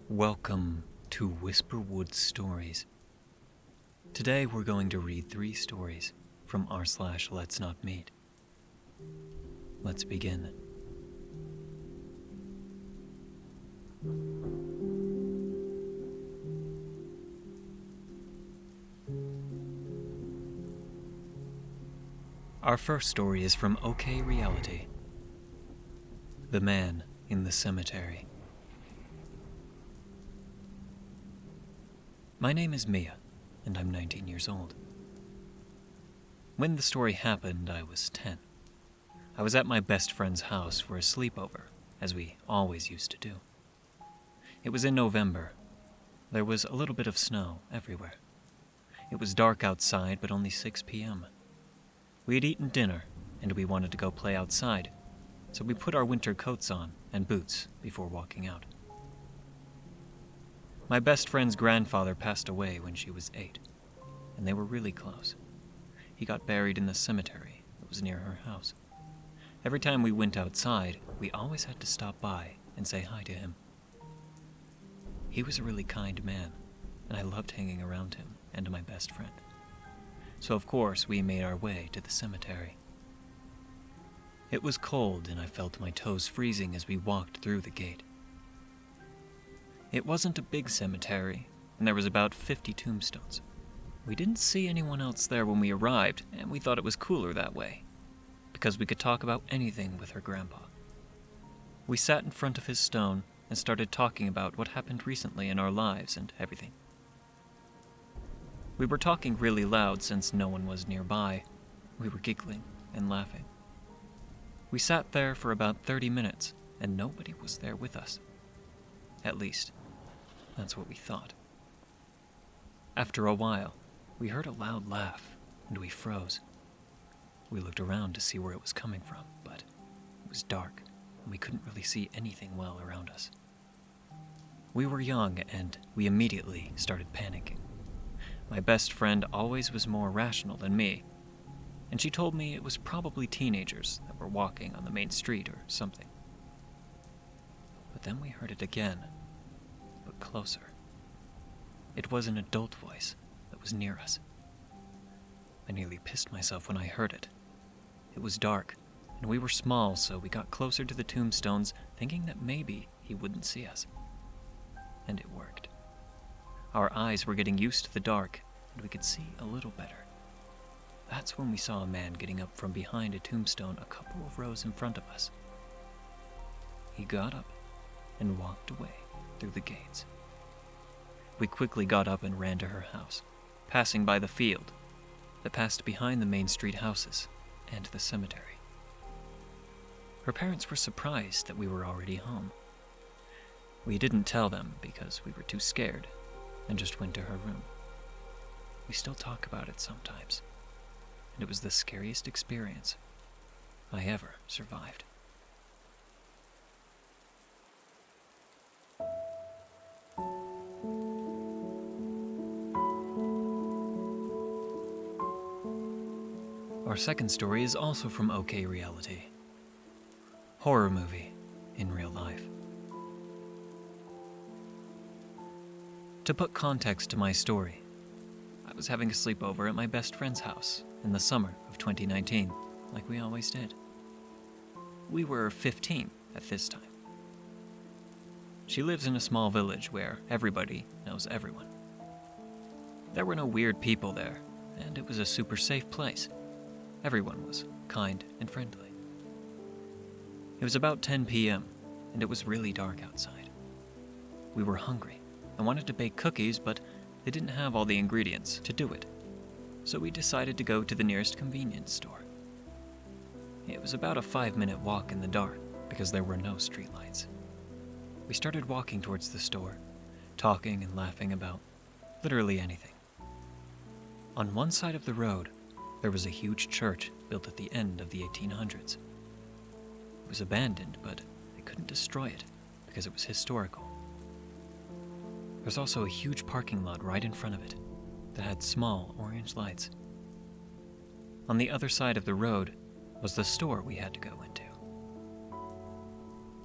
Welcome to Whisperwood Stories. Today we're going to read 3 stories from r/LetsNotMeet. Let's begin. Our first story is from OK Reality. The Man in the Cemetery. My name is Mia, and I'm 19 years old. When the story happened, I was 10. I was at my best friend's house for a sleepover, as we always used to do. It was in November. There was a little bit of snow everywhere. It was dark outside, but only 6 p.m. We had eaten dinner, and we wanted to go play outside, so we put our winter coats on and boots before walking out. My best friend's grandfather passed away when she was 8, and they were really close. He got buried in the cemetery that was near her house. Every time we went outside, we always had to stop by and say hi to him. He was a really kind man, and I loved hanging around him and my best friend. So of course we made our way to the cemetery. It was cold, and I felt my toes freezing as we walked through the gate. It wasn't a big cemetery, and there was about 50 tombstones. We didn't see anyone else there when we arrived, and we thought it was cooler that way, because we could talk about anything with her grandpa. We sat in front of his stone and started talking about what happened recently in our lives and everything. We were talking really loud since no one was nearby. We were giggling and laughing. We sat there for about 30 minutes, and nobody was there with us. At least, that's what we thought. After a while, we heard a loud laugh, and we froze. We looked around to see where it was coming from, but it was dark, and we couldn't really see anything well around us. We were young, and we immediately started panicking. My best friend always was more rational than me, and she told me it was probably teenagers that were walking on the main street or something. But then we heard it again, but closer. It was an adult voice that was near us. I nearly pissed myself when I heard it. It was dark, and we were small, so we got closer to the tombstones, thinking that maybe he wouldn't see us. And it worked. Our eyes were getting used to the dark, and we could see a little better. That's when we saw a man getting up from behind a tombstone a couple of rows in front of us. He got up and walked away through the gates. We quickly got up and ran to her house, passing by the field that passed behind the main street houses and the cemetery. Her parents were surprised that we were already home. We didn't tell them because we were too scared and just went to her room. We still talk about it sometimes, and it was the scariest experience I ever survived. Our second story is also from OK Reality. Horror movie in real life. To put context to my story, I was having a sleepover at my best friend's house in the summer of 2019, like we always did. We were 15 at this time. She lives in a small village where everybody knows everyone. There were no weird people there, and it was a super safe place. Everyone was kind and friendly. It was about 10 p.m., and it was really dark outside. We were hungry and wanted to bake cookies, but they didn't have all the ingredients to do it, so we decided to go to the nearest convenience store. It was about a 5-minute walk in the dark because there were no streetlights. We started walking towards the store, talking and laughing about literally anything. On one side of the road, there was a huge church built at the end of the 1800s. It was abandoned, but they couldn't destroy it because it was historical. There's also a huge parking lot right in front of it that had small orange lights. On the other side of the road was the store we had to go into.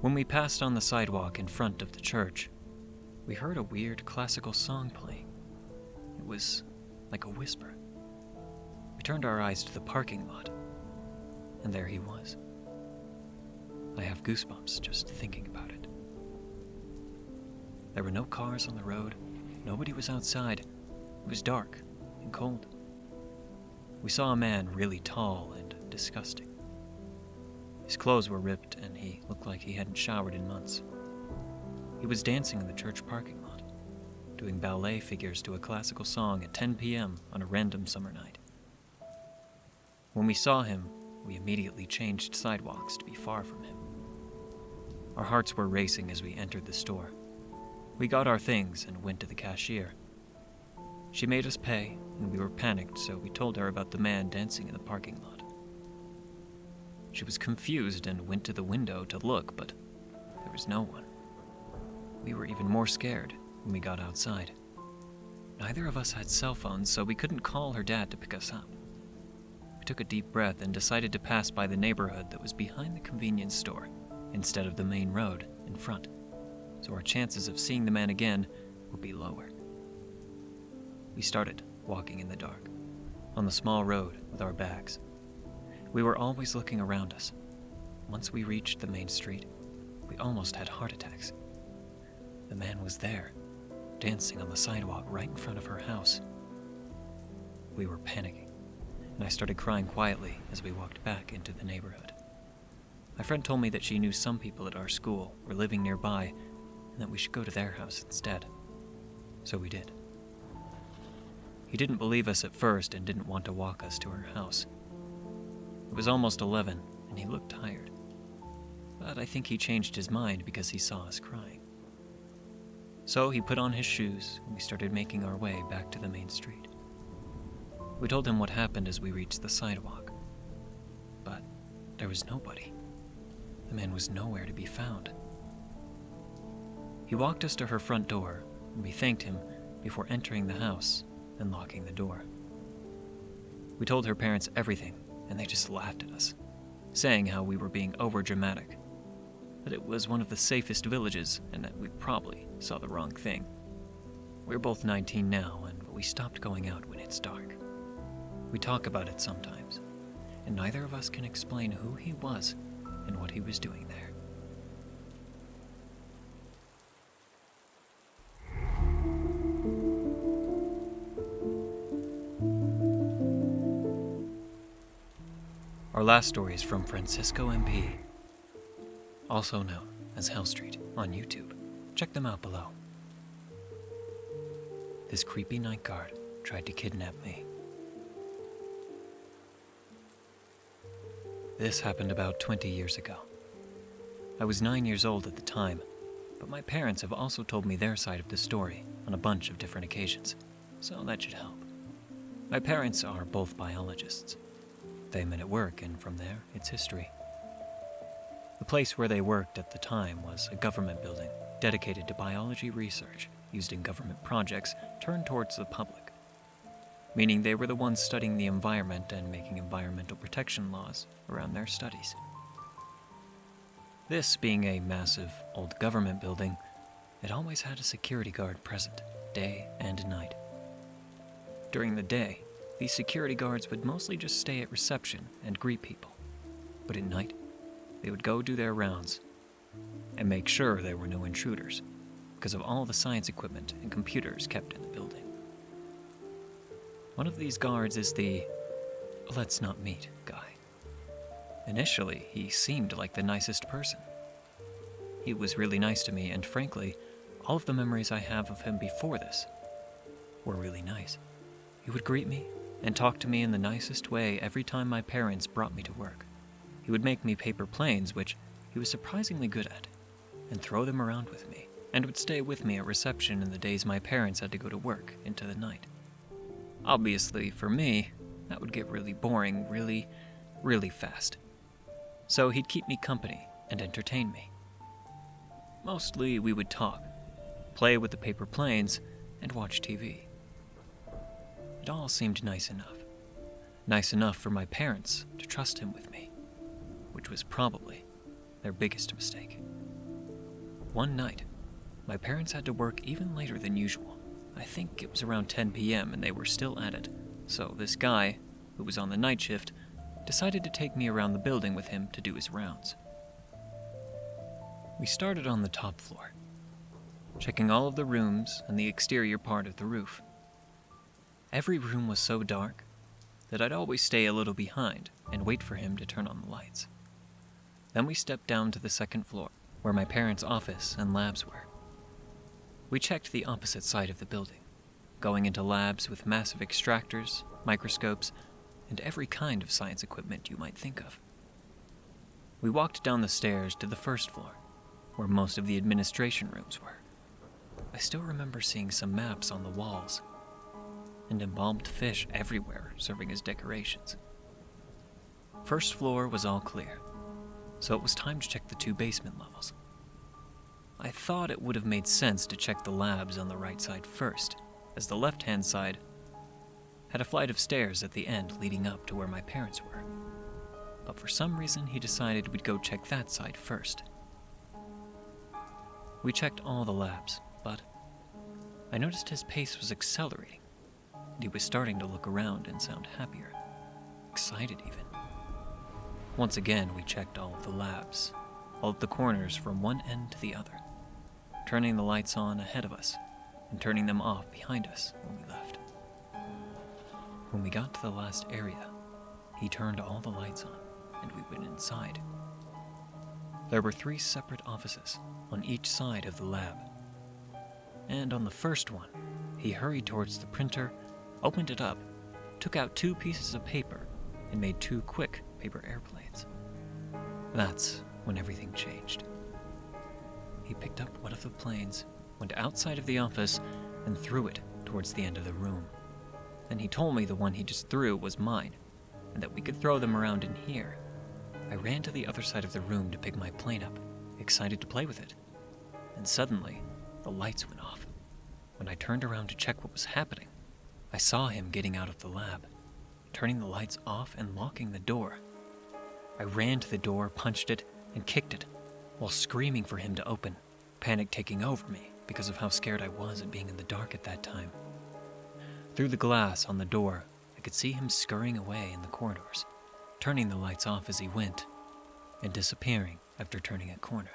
When we passed on the sidewalk in front of the church, we heard a weird classical song playing. It was like a whisper. We turned our eyes to the parking lot, and there he was. I have goosebumps just thinking about it. There were no cars on the road, nobody was outside. It was dark and cold. We saw a man really tall and disgusting. His clothes were ripped, and he looked like he hadn't showered in months. He was dancing in the church parking lot, doing ballet figures to a classical song at 10 p.m. on a random summer night. When we saw him, we immediately changed sidewalks to be far from him. Our hearts were racing as we entered the store. We got our things and went to the cashier. She made us pay, and we were panicked, so we told her about the man dancing in the parking lot. She was confused and went to the window to look, but there was no one. We were even more scared when we got outside. Neither of us had cell phones, so we couldn't call her dad to pick us up. We took a deep breath and decided to pass by the neighborhood that was behind the convenience store instead of the main road in front, so our chances of seeing the man again would be lower. We started walking in the dark, on the small road with our bags. We were always looking around us. Once we reached the main street, we almost had heart attacks. The man was there, dancing on the sidewalk right in front of her house. We were panicking, and I started crying quietly as we walked back into the neighborhood. My friend told me that she knew some people at our school were living nearby, and that we should go to their house instead. So we did. He didn't believe us at first and didn't want to walk us to her house. It was almost 11, and he looked tired. But I think he changed his mind because he saw us crying. So he put on his shoes, and we started making our way back to the main street. We told him what happened as we reached the sidewalk. But there was nobody. The man was nowhere to be found. He walked us to her front door, and we thanked him before entering the house and locking the door. We told her parents everything, and they just laughed at us, saying how we were being overdramatic, that it was one of the safest villages and that we probably saw the wrong thing. We're both 19 now, and we stopped going out when it's dark. We talk about it sometimes, and neither of us can explain who he was and what he was doing there. Our last story is from FranciscoMP, also known as Hell Street on YouTube. Check them out below. This creepy night guard tried to kidnap me. This happened about 20 years ago. I was 9 years old at the time, but my parents have also told me their side of the story on a bunch of different occasions, so that should help. My parents are both biologists. They met at work, and from there, it's history. The place where they worked at the time was a government building dedicated to biology research used in government projects turned towards the public, meaning they were the ones studying the environment and making environmental protection laws around their studies. This being a massive old government building, it always had a security guard present, day and night. During the day, these security guards would mostly just stay at reception and greet people, but at night, they would go do their rounds and make sure there were no intruders because of all the science equipment and computers kept in the building. One of these guards is the LetsNotMeet guy. Initially, he seemed like the nicest person. He was really nice to me, and frankly, all of the memories I have of him before this were really nice. He would greet me and talk to me in the nicest way every time my parents brought me to work. He would make me paper planes, which he was surprisingly good at, and throw them around with me, and would stay with me at reception in the days my parents had to go to work into the night. Obviously, for me, that would get really boring really fast. So he'd keep me company and entertain me. Mostly we would talk, play with the paper planes, and watch TV. It all seemed nice enough. Nice enough for my parents to trust him with me, which was probably their biggest mistake. One night, My parents had to work even later than usual. I think it was around 10 p.m. and they were still at it. So this guy, who was on the night shift, decided to take me around the building with him to do his rounds. We started on the top floor, checking all of the rooms and the exterior part of the roof. Every room was so dark that I'd always stay a little behind and wait for him to turn on the lights. Then we stepped down to the second floor, where my parents' office and labs were. We checked the opposite side of the building, going into labs with massive extractors, microscopes, and every kind of science equipment you might think of. We walked down the stairs to the first floor, where most of the administration rooms were. I still remember seeing some maps on the walls, and embalmed fish everywhere serving as decorations. First floor was all clear, so it was time to check the 2 basement levels. I thought it would have made sense to check the labs on the right side first, as the left-hand side had a flight of stairs at the end leading up to where my parents were. But for some reason, he decided we'd go check that side first. We checked all the labs, but I noticed his pace was accelerating, and he was starting to look around and sound happier, excited even. Once again, we checked all of the labs, all of the corners from one end to the other, turning the lights on ahead of us and turning them off behind us when we left. When we got to the last area, he turned all the lights on and we went inside. There were 3 separate offices on each side of the lab. And on the first one, he hurried towards the printer, opened it up, took out 2 pieces of paper, and made 2 quick paper airplanes. That's when everything changed. He picked up one of the planes, went outside of the office, and threw it towards the end of the room. Then he told me the one he just threw was mine, and that we could throw them around in here. I ran to the other side of the room to pick my plane up, excited to play with it. And suddenly, the lights went off. When I turned around to check what was happening, I saw him getting out of the lab, turning the lights off and locking the door. I ran to the door, punched it, and kicked it, while screaming for him to open, panic taking over me because of how scared I was at being in the dark at that time. Through the glass on the door, I could see him scurrying away in the corridors, turning the lights off as he went, and disappearing after turning a corner.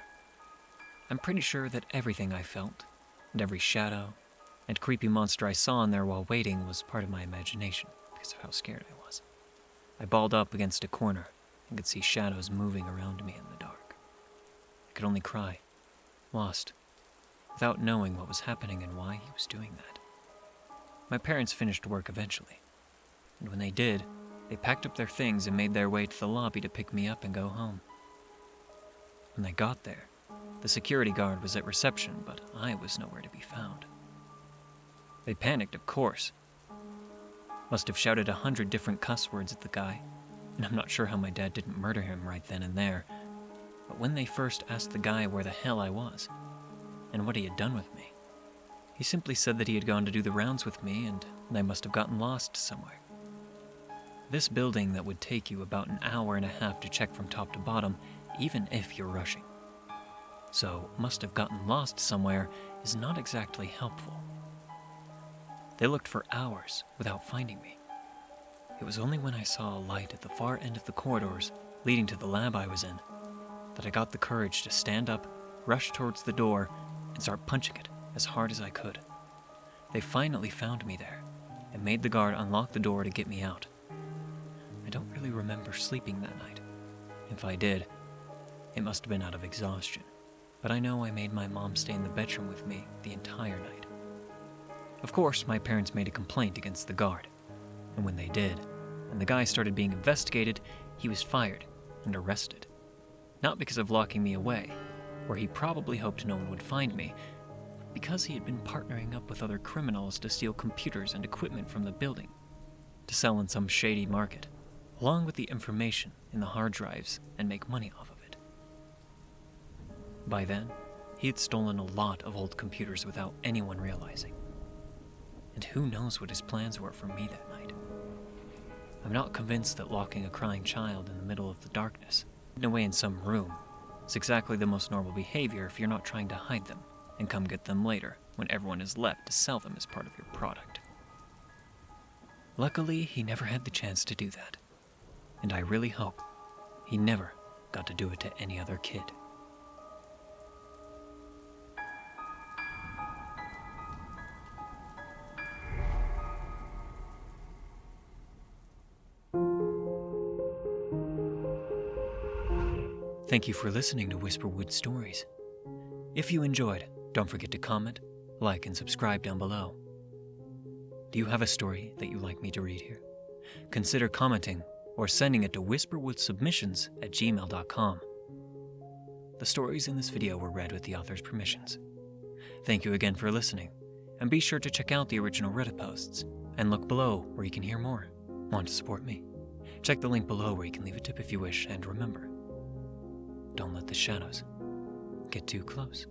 I'm pretty sure that everything I felt, and every shadow and creepy monster I saw in there while waiting was part of my imagination because of how scared I was. I balled up against a corner and could see shadows moving around me in the dark. I could only cry, lost, without knowing what was happening and why he was doing that. My parents finished work eventually, and when they did, they packed up their things and made their way to the lobby to pick me up and go home. When they got there, the security guard was at reception, but I was nowhere to be found. They panicked, of course. Must have shouted 100 different cuss words at the guy, and I'm not sure how my dad didn't murder him right then and there. But when they first asked the guy where the hell I was, and what he had done with me, he simply said that he had gone to do the rounds with me and I must have gotten lost somewhere. This building that would take you about an hour and a half to check from top to bottom, even if you're rushing. So, must have gotten lost somewhere is not exactly helpful. They looked for hours without finding me. It was only when I saw a light at the far end of the corridors leading to the lab I was in that I got the courage to stand up, rush towards the door, and start punching it as hard as I could. They finally found me there and made the guard unlock the door to get me out. I don't really remember sleeping that night. If I did, it must have been out of exhaustion, but I know I made my mom stay in the bedroom with me the entire night. Of course, my parents made a complaint against the guard, and when they did, and the guy started being investigated, he was fired and arrested. Not because of locking me away, where he probably hoped no one would find me, but because he had been partnering up with other criminals to steal computers and equipment from the building, to sell in some shady market, along with the information in the hard drives and make money off of it. By then, he had stolen a lot of old computers without anyone realizing. And who knows what his plans were for me that night. I'm not convinced that locking a crying child in the middle of the darkness, hidden away in some room, is exactly the most normal behavior if you're not trying to hide them and come get them later when everyone is left to sell them as part of your product. Luckily, he never had the chance to do that, and I really hope he never got to do it to any other kid. Thank you for listening to Whisperwood Stories. If you enjoyed, don't forget to comment, like, and subscribe down below. Do you have a story that you'd like me to read here? Consider commenting or sending it to whisperwoodsubmissions@gmail.com. The stories in this video were read with the author's permissions. Thank you again for listening, and be sure to check out the original Reddit posts and look below where you can hear more. Want to support me? Check the link below where you can leave a tip if you wish, and remember, don't let the shadows get too close.